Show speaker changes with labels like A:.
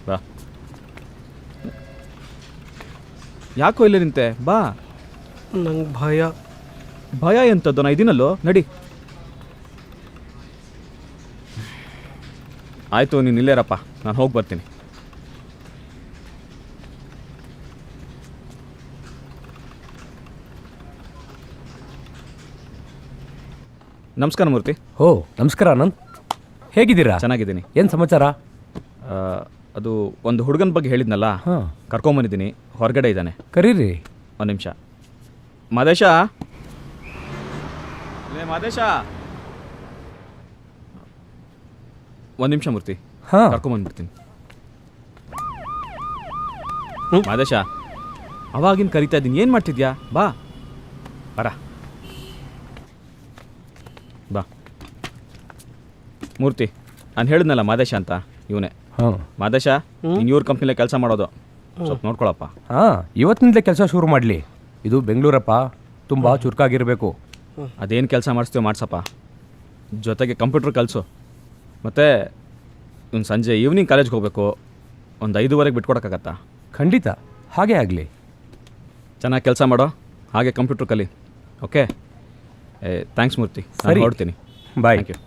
A: ಬಾ. ಯಾಕೋ ಇಲ್ಲ ನಿಂತೆ? ಬಾ.
B: ನಂಗೆ ಭಯ.
A: ಭಯ ಎಂಥದ್ದು? ನಾ ಇದೀನಲ್ಲೋ, ನಡಿ. ಆಯಿತು, ನೀನು ಇಲ್ಲೇರಪ್ಪ, ನಾನು ಹೋಗಿ ಬರ್ತೀನಿ. ನಮಸ್ಕಾರ ಮೂರ್ತಿ.
C: ಓ ನಮಸ್ಕಾರ ಆನಂದ್, ಹೇಗಿದ್ದೀರಾ?
A: ಚೆನ್ನಾಗಿದ್ದೀನಿ.
C: ಏನು ಸಮಾಚಾರ?
A: ಅದು ಒಂದು ಹುಡುಗನ ಬಗ್ಗೆ ಹೇಳಿದ್ನಲ್ಲ,
C: ಹಾಂ,
A: ಕರ್ಕೊಂಬಂದಿದ್ದೀನಿ. ಹೊರಗಡೆ ಇದ್ದಾನೆ.
C: ಕರೀರಿ.
A: ಒಂದು ನಿಮಿಷ. ಮಾದೇಶ, ಮಾದೇಶ, ಒಂದು ನಿಮಿಷ ಮೂರ್ತಿ.
C: ಹಾಂ,
A: ಕರ್ಕೊಂಬಂದ್ಬಿಡ್ತೀನಿ. ಮಾದೇಶ, ಅವಾಗಿನ ಕರಿತಾ ಇದ್ದೀನಿ, ಏನು ಮಾಡ್ತಿದ್ಯಾ? ಬಾ ಬರ, ಬಾ. ಮೂರ್ತಿ, ನಾನು ಹೇಳಿದ್ನಲ್ಲ ಮಾದೇಶ ಅಂತ, ಇವನೇ.
C: ಹಾಂ.
A: ಮಾದೇಶ, ನೀನು ಇವ್ರ ಕಂಪ್ನಿಲೇ ಕೆಲಸ ಮಾಡೋದು, ಸ್ವಲ್ಪ ನೋಡ್ಕೊಳಪ್ಪ.
C: ಹಾಂ, ಇವತ್ತಿನಿಂದಲೇ ಕೆಲಸ ಶುರು ಮಾಡಲಿ. ಇದು ಬೆಂಗಳೂರಪ್ಪ, ತುಂಬ ಚುರುಕಾಗಿರಬೇಕು.
A: ಅದೇನು ಕೆಲಸ ಮಾಡಿಸ್ತೀವೋ ಮಾಡ್ಸಪ್ಪ, ಜೊತೆಗೆ ಕಂಪ್ಯೂಟ್ರ್ ಕಲಿಸು. ಮತ್ತು ಇವ್ನು ಸಂಜೆ ಈವ್ನಿಂಗ್ ಕಾಲೇಜ್ಗೆ ಹೋಗಬೇಕು. ಒಂದು 5:15 ಬಿಟ್ಕೊಡೋಕ್ಕಾಗತ್ತಾ?
C: ಖಂಡಿತ, ಹಾಗೇ ಆಗಲಿ.
A: ಚೆನ್ನಾಗಿ ಕೆಲಸ ಮಾಡೋ, ಹಾಗೆ ಕಂಪ್ಯೂಟ್ರ್ ಕಲಿ. Okay, thanks Murthy.
C: ಸರಿ,
A: ಹೊರಡ್ತೀನಿ.
C: ಬಾಯ್.
A: Thank you.